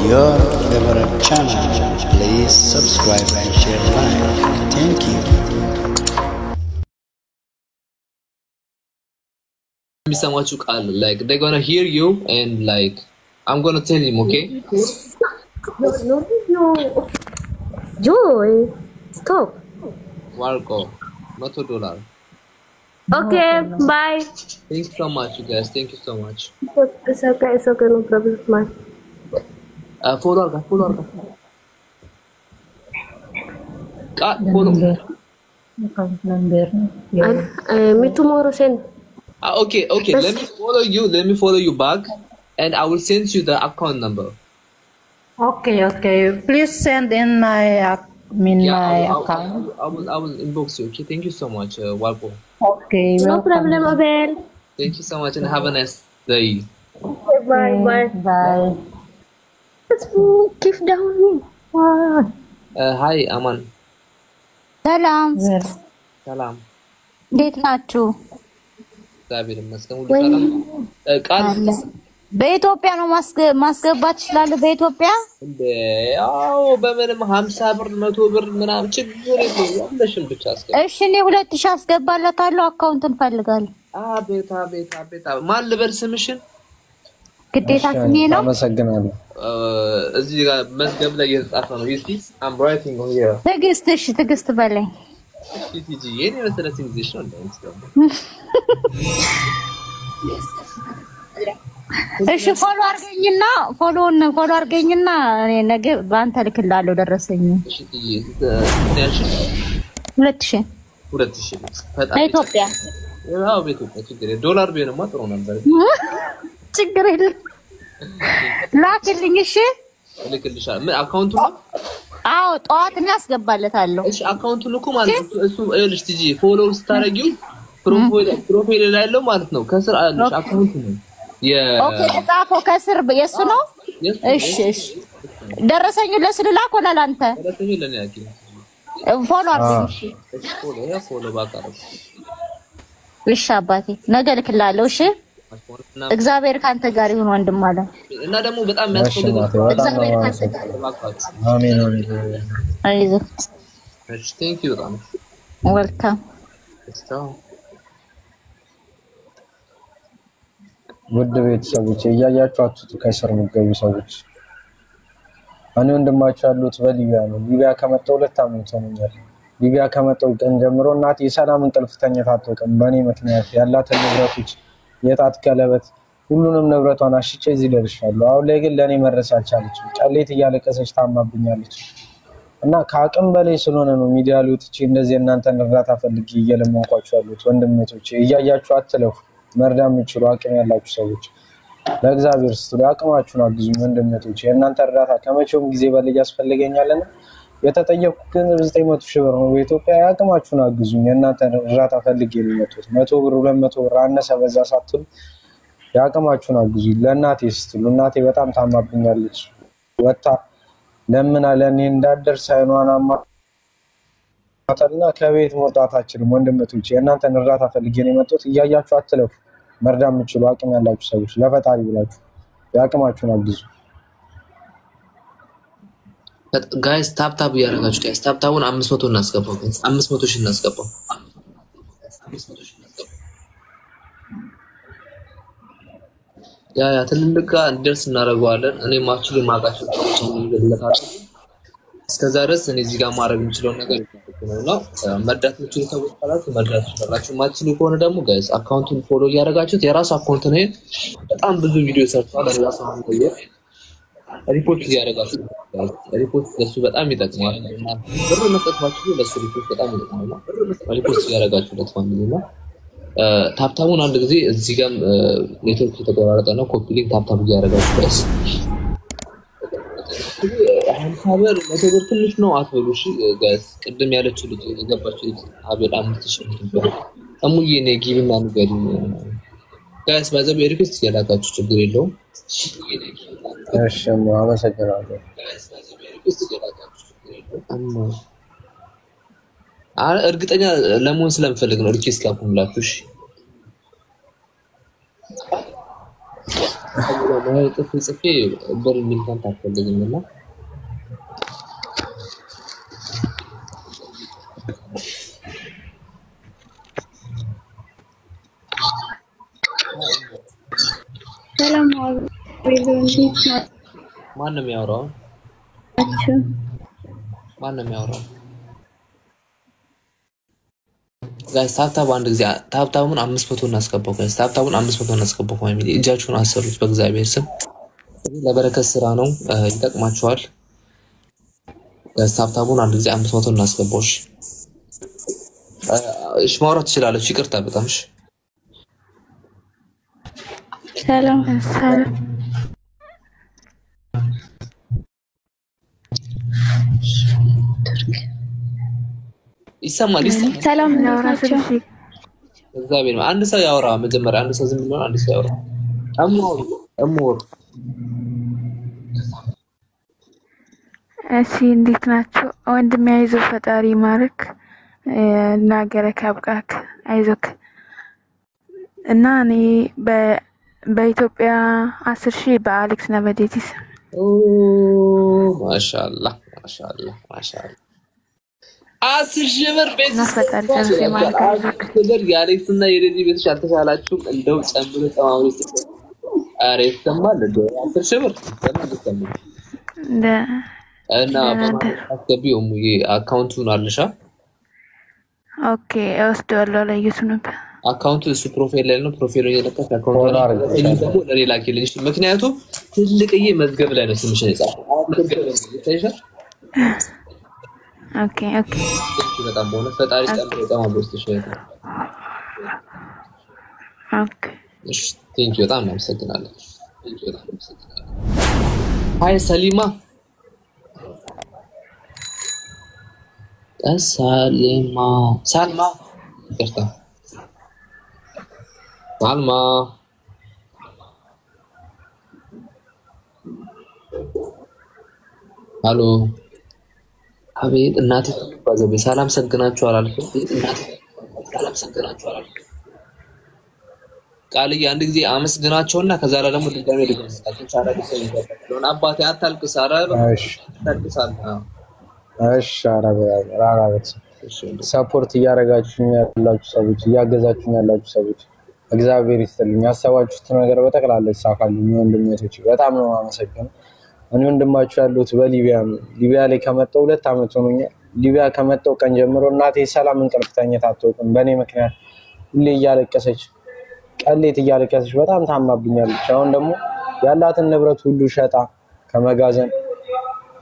Your favorite channel. Please subscribe and share like. Thank you. የሚሰማችሁ ቃል like they're gonna hear you and like I'm gonna tell him, okay? No. Joy, stop. Marco, $100. Okay, bye. Thank you so much, you guys. Thank you so much. It's okay, no problem, man. Follow. Follow. Me tomorrow send. Okay. Let me follow you back, and I will send you the account number. Okay. Please send in my account. I will inbox you. Okay. Thank you so much, Walpo. Okay. No problem, Abel. Thank you so much, and have a nice day. Okay, bye. Let's keep down me. Hi, Aman. ሰላም ሰላም እንዴት ናችሁ? እግዚአብሔር ይመስገን ሁሉ ሰላም። ቃል በኢትዮጵያ ነው ማስገባት ይችላል። በኢትዮጵያ እንዴ ያው በምንም 50 ብር 100 ብር ምናምን ችግር የለም። ያለሽን ብቻ አስገባ። እሺ እኔ 2000 አስገባላታለሁ። አካውንት እንፈልጋለን። አቤት ማን ልበል ስምሽን? ግዴታ ስሜ ነው። አመሰግናለሁ። እዚህ ጋር መዝገብ ላይ የተጻፈ ነው። you see I'm writing on here. ትግስት በለኝ። ቲጂ የኔ መሰለ ሲንግሊሽ ነው እንደምትለው። እሺ ፎሎ አድርገኝና እኔ ነገ ባንተ ልክላለሁ ደረሰኝ። እሺ ቲጂ ያልሽ 2000 በኢትዮጵያ ያው በኢትዮጵያ ችግር ዶላር ቢሆንማ ጥሩ ነበር። ችግር የለም ላክልኝ። እሺ ልክልሻለሁ። ምን አካውንቱ ነው? አዎ ጠዋት እናስገባለታለሁ። እሺ አካውንቱን እኮ ማለት እሱ እልሽ ቲጂ ፎሎ ስታረጊው ፕሮፋይል ላይ ያለው ማለት ነው። ከስር አለሽ አካውንቱ ነው። ኦኬ ተጻፈው ከስር የሱ ነው። እሺ ደረሰኝ ለስልላክ ወላ ላንተ ደረሰኝ ለኔ ያኪ ፎሎ አድርግ። እሺ ፎሎ ባካረብ እሺ አባቴ ነገ ልክላለሁ። እሺ እግዚአብሔር ካንተ ጋር ይሁን ወንድም አለ እና ደግሞ በጣም የሚያስፈልገው እግዚአብሔር ካንተ ጋር አሜን። አይዞህ። እሺ ቴንክ ዩ በጣም ዌልካም። ውድ ቤተሰቦች እያያችኋት ከስር የሚገቡ ሰዎች እኔ ወንድማችሁ ያሉት በሊቢያ ነው። ሊቢያ ከመጣሁ 2 ዓመት ሆኖኛል። ሊቢያ ከመጣሁ ቀን ጀምሮ እናቴ ሰላም እንቅልፍ ተኝታ አትወጣም። በእኔ ምክንያት ያላትን ንብረቶች የጣት ቀለበት ሁሉንም ንብረቷን አሽጬ እዚህ ደርሻለሁ። አሁን ላይ ግን ለኔ መድረስ አልቻለችም። ጨሌት እያለቀሰች ታማብኛለች እና ከአቅም በላይ ስለሆነ ነው ሚዲያ ላይ ወጥቼ እንደዚህ እናንተን እርዳታ ፈልጌ እየለመንኳችሁ ያሉት። ወንድሞቼ እያያችሁ አትለፉ። መርዳት የምትችሉ አቅም ያላችሁ ሰዎች ለእግዚአብሔር ስትሉ አቅማችሁን አግዙኝ። ወንድሞቼ የእናንተ እርዳታ ከመቼውም ጊዜ በላይ ያስፈልገኛልና የተጠየቁት ግን 900 ሺህ ብር ነው። በኢትዮጵያ አቅማችሁን አግዙኝ። የእናንተ እርዳታ ፈልጌ ነው የመጣሁት። 100 ብር 200 ብር አነሰ በዛ ሳትሉ ያቅማችሁን አግዙኝ። ለእናቴ ስትሉ እናቴ በጣም ታማብኛለች። ወጣ ለምን አለኔ እንዳደርስ አይኗናማ አተና ከቤት መውጣታችን ወንድሞቼ የእናንተ እርዳታ ፈልጌ ነው የመጣሁት። እያያችሁ አትለፉ። መርዳት የምትችሉ አቅም ያላችሁ ሰዎች ለፈጣሪ ብላችሁ ያቅማችሁን አግዙ። ጋይስ ታፕ ያረጋችሁ ጋይስ ታፕታውን 500 እናስገባው። 500 ሺህ እናስገባው። ያ ትልልቅ ጋር እንደርስ እናደርገዋለን። እኔ ማክቹሊ ማቃችሁ ተጨምረለታል። እስከዛ ድረስ እኔ እዚህ ጋር ማድረግ የምችለው ነገር ነውና መርዳት የምችሉ ሰዎች ካላችሁ መርዳት ትችላላችሁ። ማክቹሊ ከሆነ ደግሞ ጋይስ አካውንቱን ፎሎ ያደረጋችሁት የራሱ አካውንት ነው። በጣም ብዙ ቪዲዮ ሰርቷል። ለራሱ አካውንት ሪፖርት ያደረጋችሁ ሪፖርት ለሱ በጣም ይጠቅማል። ብር መስጠታችሁ ለሱ ሪፖርት በጣም ይጠቅማል። ሪፖርት ያደረጋችሁለት ፋሚሊ ነው። ታፕታሙን አንድ ጊዜ እዚህ ጋር ኔትወርክ የተቆራረጠ ነው። ኮፒ ሊንክ ታፕታም ያደረጋችሁ ጋይስ 50 ብር 100 ብር ትንሽ ነው አትበሉ። እሺ ጋይስ ቅድም ያለችው ልጅ የገባችው አቤል 5000 ብር አሙዬ ነው ጊቭና ንገሪ ጋይስ ባዘብ ሪኩዌስት ያላካችሁ ችግር የለውም። እሺ አመሰግናለሁ። እርግጠኛ ለመሆን ስለምፈልግ ነው ሪኩዌስት ላኩምላችሁ። እሺ ነው ጽፌ ብር ሚልካን ታፈልግኝና ሰላም አቤሎንዲት ማንም ያወራው ጋይስ ታብታብ አንድ ጊዜ ታብታቡን 500 እናስገባው ጋይስ ታብታቡን 500 እናስገባው ማለት እጃችሁን አሰሩት በእግዚአብሔር ስም ለበረከት ስራ ነው ይጠቅማችኋል ጋይስ ታብታቡን አንድ ጊዜ 500 እናስገባው እሺ ማውራት ትችላለች ይቅርታ በጣም እሺ ሰላም ይሰማል ሰላም ናችሁ እግዚአብሔር አንድ ሰው ያወራ መጀመሪያ አንድ ሰው ዝም ብሎ አንድ ሰው ያወራ አሞር እሺ እንዴት ናችሁ ወንድሜ አይዞህ ፈጣሪ ማረክ ናገረክ አብቃክ አይዞክ እና እኔ በኢትዮጵያ 10000 በአሌክስ ነብዴቲስ ማሻአላህ 10,000 ብር ቤተሰብ የአሌክስ እና የዴዚ ቤተሰብ አልተሻላችሁም እንደው ጨምሮ ተማምሩ አሬ ይሰማል እንደው 10,000 ብር ተሰማል እና አስገቢው ሙዬ አካውንቱን አለሻ ኦኬ እወስደዋለሁ ለዩቱብ አካውንቱ እሱ ፕሮፋይል ላይ ነው ፕሮፋይሉ የለቀቀ አካውንቱ ደግሞ ለሌላ ኪልሽ ምክንያቱም ትልቅዬ መዝገብ ላይ ነው ስምሽ የጻፈው ኦኬ በጣም ቦነ ፈጣሪ ጨምሮ ተማምሮስ ተሸይቶ ኦኬ እሺ ቴንክ ዩ በጣም አመሰግናለሁ ሃይ ሰሊማ سلمى ይቅርታ سلمى ሃሎ አቤት እናቴ ባዘበ ሰላም ሰግናችሁ አላልኩም እናቴ ሰላም ሰግናችሁ አላልኩም ቃልዬ አንድ ጊዜ አመስግናቸውና ከዛ ላይ ደግሞ ድጋሜ ልገስታችሁ ቻራዲ ሰይፈው አባቴ አታልቅስ አረብ ታልቅሳል እሺ አራበት ሰፖርት እያረጋችሁኝ ያላችሁ ሰዎች እያገዛችሁኝ ያላችሁ ሰዎች እግዚአብሔር ይስጥልኝ ያሰባችሁት ነገር በተቀላለ ይሳካልኝ ወንድሞቼ በጣም ነው ማመሰግነው እኔ ወንድማችሁ ያሉት በሊቢያ ላይ ከመጣው 2 አመት ሆኖኛል ሊቢያ ከመጣው ቀን ጀምሮ እናቴ ሰላም እንቅልፍተኛት አትወቅም በኔ ምክንያት ሁሌ እያለቀሰች ቀሌት እያለቀሰች በጣም ታማብኛለች አሁን ደግሞ ያላትን ንብረት ሁሉ ሸጣ ከመጋዘን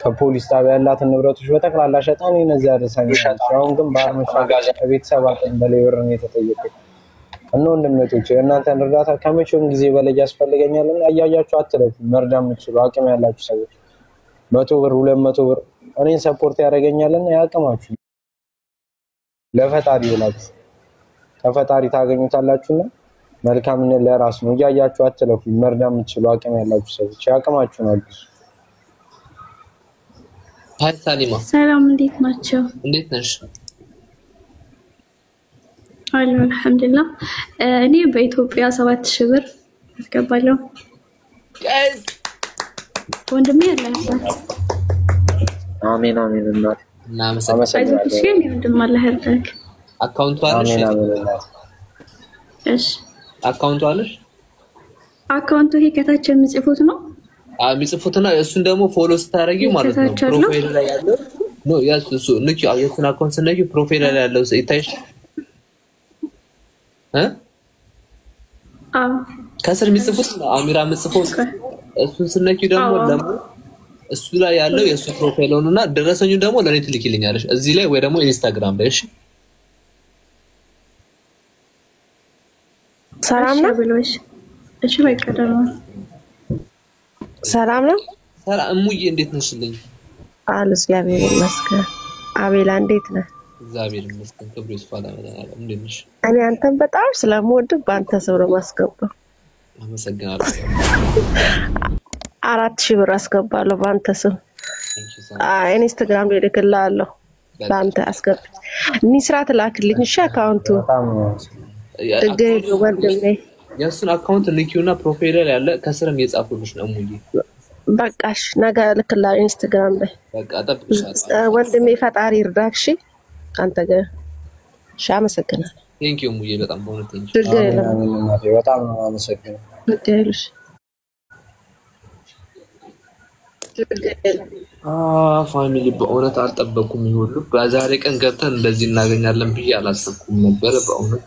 ከፖሊስ ጣቢያ ያላትን ንብረቶች በተቀላላ ሸጣን እነዚህ ያደረሰኝ አሁን ግን ባርመሽ መጋዘን ከቤተሰብ አጥን በሌወር ነው የተጠየቀው እና ወንድሞቼ እናንተን እርዳታ ከመቼውም ጊዜ በላይ ያስፈልገኛልና አያያችሁ አትለፉ መርዳት የምትችሉ አቅም ያላችሁ ሰዎች 100 ብር 200 ብር እኔን ሰፖርት ያደርገኛልና ያቀማችሁ ለፈጣሪ ይላችሁ ከፈጣሪ ታገኙታላችሁና መልካምነት ለራስ ነው ያያችሁ አትለፉ መርዳት የምትችሉ አቅም ያላችሁ ሰዎች ያቀማችሁን አግዙ ሃይ ሰሊማ ሰላም እንዴት ናችሁ እንዴት ነሽ አልሐምዱሊላህ እኔ በኢትዮጵያ 7000 ብር አስገባለሁ ጋይስ ወንድሜ ያላችሁ አሜን እናት እናመሰግናለን እሺ ወንድም አላህ ይርዳክ አካውንቱ አለሽ እሺ አካውንቱ አለሽ አካውንቱ ይሄ ከታች የሚጽፉት ነው የሚጽፉትና እሱን ደግሞ ፎሎ ስታረጊው ማለት ነው ፕሮፋይል ላይ ያለው ነው ያሱ ንኪ አየቱን አካውንት ስነኪ ፕሮፋይል ላይ ያለው ይታይሽ ከስር የሚጽፉት አሚራ የምጽፈው እሱን ስነኪው ደግሞ እሱ ላይ ያለው የሱ ፕሮፋይል ሆነና ደረሰኙ ደግሞ ለኔ ትልኪልኛለሽ እዚህ ላይ ወይ ደግሞ ኢንስታግራም ላይ እሺ ሰላም ነው ብሎሽ እሺ በቀደም ሰላም ነው ሰላም እሙዬ እንዴት ነሽልኝ እግዚአብሔር ይመስገን አቤላ እንዴት ነህ እግዚአብሔር ይመስገን ክብሩ ይስፋ ለማለት እንዴት ነሽ እኔ አንተን በጣም ስለምወድ ባንተ ሰው ነው ማስገባው አመሰግናለሁ 4000 ብር አስገባለሁ ባንተ ሰው ኢንስታግራም ላይ ልክልሃለሁ ባንተ አስገብ ንስራት ላክልኝ እሺ አካውንቱ ትግል ወንድሜ የሱን አካውንት ሊንኩና ፕሮፋይል ላይ ያለ ከስርም የጻፉልሽ ነው ሙዬ በቃሽ ነገ ልክላ ኢንስታግራም ላይ በቃ አጠብቅሻለሁ ወንድሜ ፈጣሪ ይርዳክ እሺ አንተ ጋር አመሰግናለሁ ቴንክ ዩ ሙዬ በጣም በእውነት ቴንክ ዩ በጣም ነው አመሰግናለሁ ትደልሽ ፋሚሊ በእውነት አልጠበኩም ይሁሉ በዛሬ ቀን ገብተን እንደዚህ እናገኛለን ብዬ አላሰብኩም ነበር በእውነት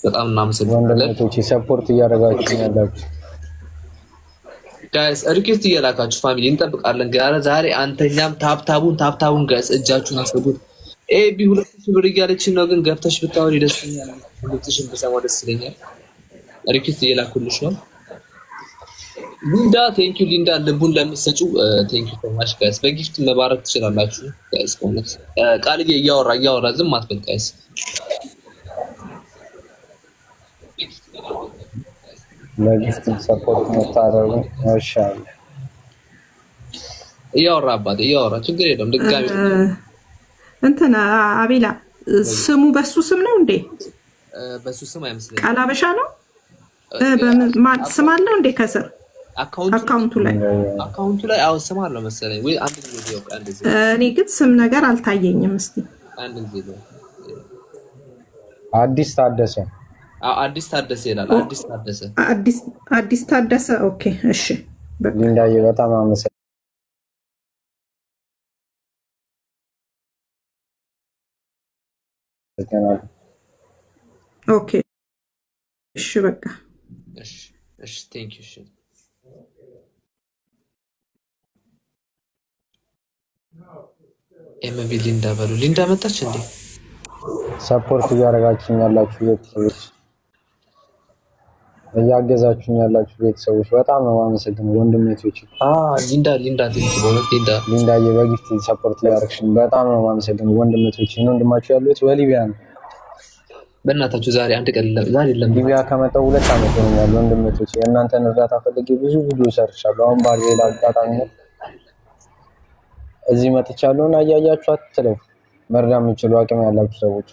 በጣም እናመሰግናለን ወንድሞቼ ሰፖርት እያደረጋችሁ ያላችሁ ጋይስ ሪኩዌስት እያላካችሁ ፋሚሊ እንጠብቃለን ጋር ዛሬ አንተኛም ታፕታቡን ጋይስ እጃችሁን አስገቡት ኤቢ 2000 ብር እያለችን ነው ግን ገብተሽ ብታወሪ ደስ ይላል ልትሽን በሰማው ደስ ይለኛል ሪኩዌስት እያላኩልሽ ነው ሊንዳ ቴንክ ዩ ሊንዳ ልቡን ለምትሰጩ ቴንክ ዩ ሶ ማች ጋይስ በጊፍት መባረክ ትችላላችሁ ጋይስ ኮሜንት ቃልዬ እያወራ ዝም አትበል ጋይስ ለጊፍት ሰፖርት መታረሩ ማሻአላ እያወራ አባቴ እያወራ ችግር የለም ድጋሚ እንትና አቤላ ስሙ በሱ ስም ነው እንዴ በሱ ስም አይመስልም ቃላበሻ ነው በማን ስም አለው እንዴ ከስር አካውንቱ ላይ አው ስም አለው መሰለኝ ወይ አንድ ጊዜ ይወጣ እንደዚህ እኔ ግን ስም ነገር አልታየኝም እስቲ አንድ ጊዜ አዲስ ታደሰ ይላል አዲስ ታደሰ ኦኬ እሺ ሊንዳዬ በጣም አመሰግናለሁ ኦኬ እሺ በቃ እሺ ቴንክ ዩ እሺ ኤምቪ ሊንዳ በሉ ሊንዳ መጣች እንዴ ሰፖርት እያደረጋችሁ ያላችሁ ቤተሰቦች እያገዛችሁ ያላችሁ ቤተሰቦች በጣም ነው አመሰግናለሁ ወንድሞቼ ሊንዳ ሊንዳዬ በጊፍት ሰፖርት እያደረግሽኝ በጣም ነው አመሰግናለሁ ወንድሞቼ ወንድማችሁ ያሉት በሊቢያ ነው በእናታችሁ ዛሬ አንድ ቀን ዛሬ ሊቢያ ከመጣሁ 2 አመት ሆኖኛል ወንድሞቼ እናንተን እርዳታ ፈልጌ ብዙ ቪዲዮ ሰርቻለሁ አሁን ባርቤላ አጋጣሚ እዚህ መጥቻለሁና አያያችሁ አትለው መርዳት የምትችሉ አቅም ያላችሁ ሰዎች